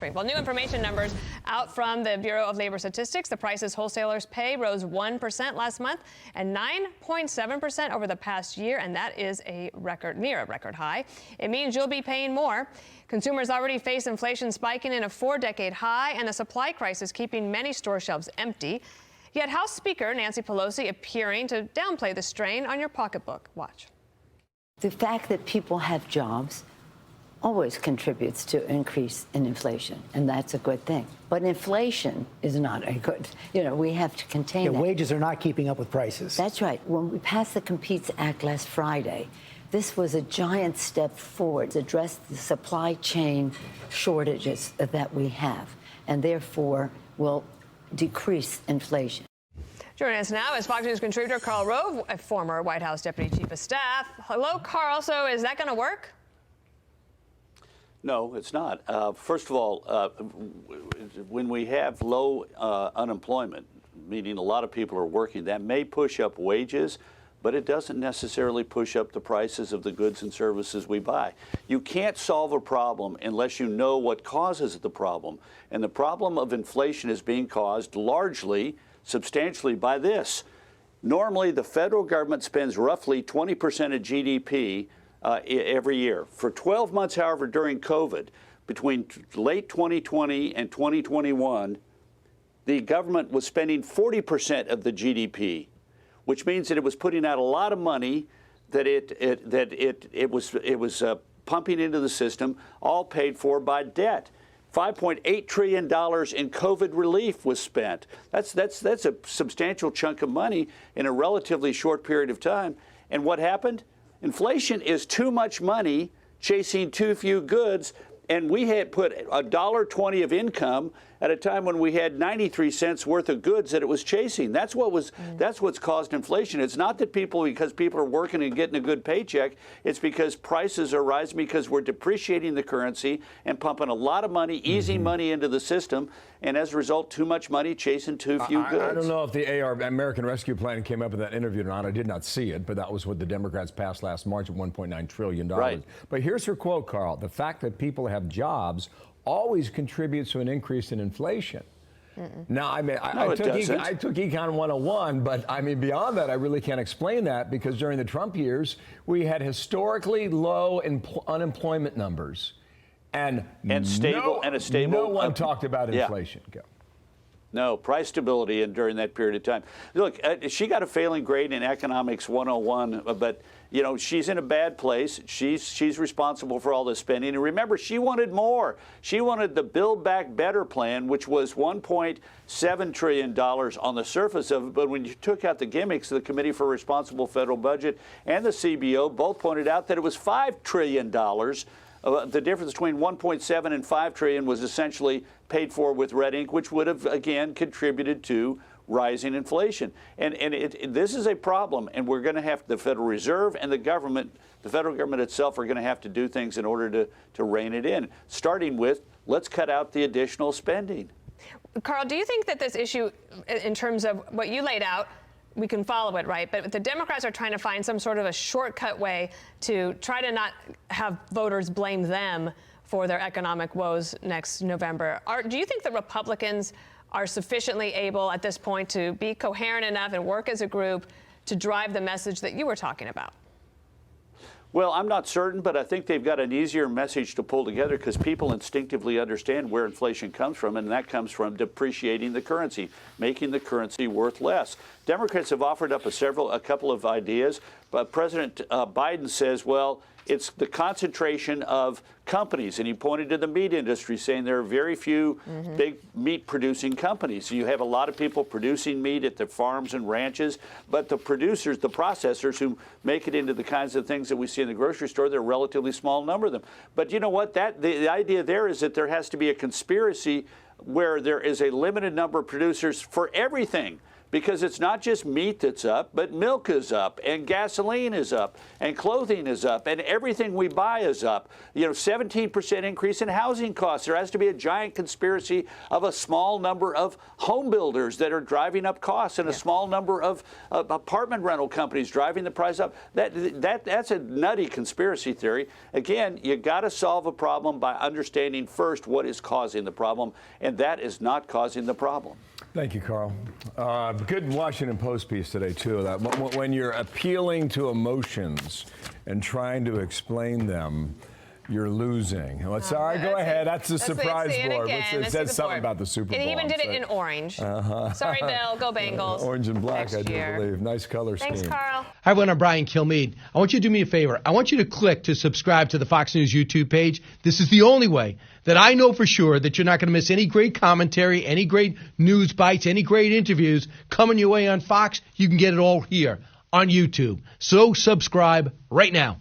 Well, new information numbers out from the Bureau of Labor Statistics. The prices wholesalers pay rose 1% last month and 9.7% over the past year, and that is a record, near a record high. It means you'll be paying more. Consumers already face inflation spiking in a 4-decade high and a supply crisis keeping many store shelves empty. Yet House Speaker Nancy Pelosi appearing to downplay the strain on your pocketbook. Watch. The fact that people have jobs always contributes to increase in inflation, and that's a good thing. But inflation is not a good, we have to contain that. Wages are not keeping up with prices. That's right. When we passed the Competes Act last Friday, this was a giant step forward to address the supply chain shortages that we have, and therefore will decrease inflation. Joining us now is Fox News contributor Karl Rove, a former White House Deputy Chief of Staff. Hello, Karl. So is that going to work? No, it's not. First of all, when we have low unemployment, meaning a lot of people are working, that may push up wages, but it doesn't necessarily push up the prices of the goods and services we buy. You can't solve a problem unless you know what causes the problem. And the problem of inflation is being caused largely, substantially by this. Normally, the federal government spends roughly 20% of GDP every year. For 12 months, however, during COVID, between late 2020 and 2021, the government was spending 40% of the GDP, which means that it was putting out a lot of money that it was pumping into the system, all paid for by debt. $5.8 trillion in COVID relief was spent. That's a substantial chunk of money in a relatively short period of time. And what happened? Inflation is too much money chasing too few goods, and we had put $1.20 of income at a time when we had 93 cents worth of goods that it was chasing. That's what's caused inflation. It's not that because people are working and getting a good paycheck. It's because prices are rising because we're depreciating the currency and pumping a lot of money, easy money into the system, and as a result, too much money chasing too few goods. I don't know if the American Rescue Plan came up in that interview or not. I did not see it, but that was what the Democrats passed last March at $1.9 trillion. Right. But here's her quote, Karl. The fact that people have jobs always contributes to an increase in inflation. Now, I took Econ 101, but I mean, beyond that, I really can't explain that because during the Trump years, we had historically low unemployment numbers. And a stable. No one talked about inflation. Go. No, price stability during that period of time. Look, she got a failing grade in Economics 101, but, she's in a bad place. She's responsible for all this spending. And remember, she wanted more. She wanted the Build Back Better plan, which was $1.7 trillion on the surface of it. But when you took out the gimmicks, the Committee for Responsible Federal Budget and the CBO both pointed out that it was $5 trillion. The difference between 1.7 and 5 trillion was essentially paid for with red ink, which would have, again, contributed to rising inflation. And this is a problem, and we're going to have the Federal Reserve and the federal government itself are going to have to do things in order to rein it in, starting with let's cut out the additional spending. Karl, do you think that this issue, in terms of what you laid out, we can follow it, right? But the Democrats are trying to find some sort of a shortcut way to try to not have voters blame them for their economic woes next November. Do you think the Republicans are sufficiently able at this point to be coherent enough and work as a group to drive the message that you were talking about? Well, I'm not certain, but I think they've got an easier message to pull together because people instinctively understand where inflation comes from, and that comes from depreciating the currency, making the currency worth less. Democrats have offered up a couple of ideas, but President Biden says, well, it's the concentration of companies, and he pointed to the meat industry, saying there are very few big meat-producing companies. You have a lot of people producing meat at their farms and ranches, but the producers, the processors who make it into the kinds of things that we see in the grocery store, they're a relatively small number of them. But you know what? The idea there is that there has to be a conspiracy where there is a limited number of producers for everything, because it's not just meat that's up, but milk is up, and gasoline is up, and clothing is up, and everything we buy is up. 17% increase in housing costs. There has to be a giant conspiracy of a small number of home builders that are driving up costs, and a small number of apartment rental companies driving the price up. That's a nutty conspiracy theory. Again, you got to solve a problem by understanding first what is causing the problem, and that is not causing the problem. Thank you, Carl. Good Washington Post piece today, too. That when you're appealing to emotions and trying to explain them, you're losing. All right, go ahead. That's the surprise board. It says something about the Super Bowl. It even did it in orange. Sorry, Bill. Go Bengals. Orange and black, I do year. believe. Nice color scheme. Thanks, Carl. Hi, everyone. I'm Brian Kilmeade. I want you to do me a favor. I want you to click to subscribe to the Fox News YouTube page. This is the only way that I know for sure that you're not going to miss any great commentary, any great news bites, any great interviews coming your way on Fox. You can get it all here on YouTube. So subscribe right now.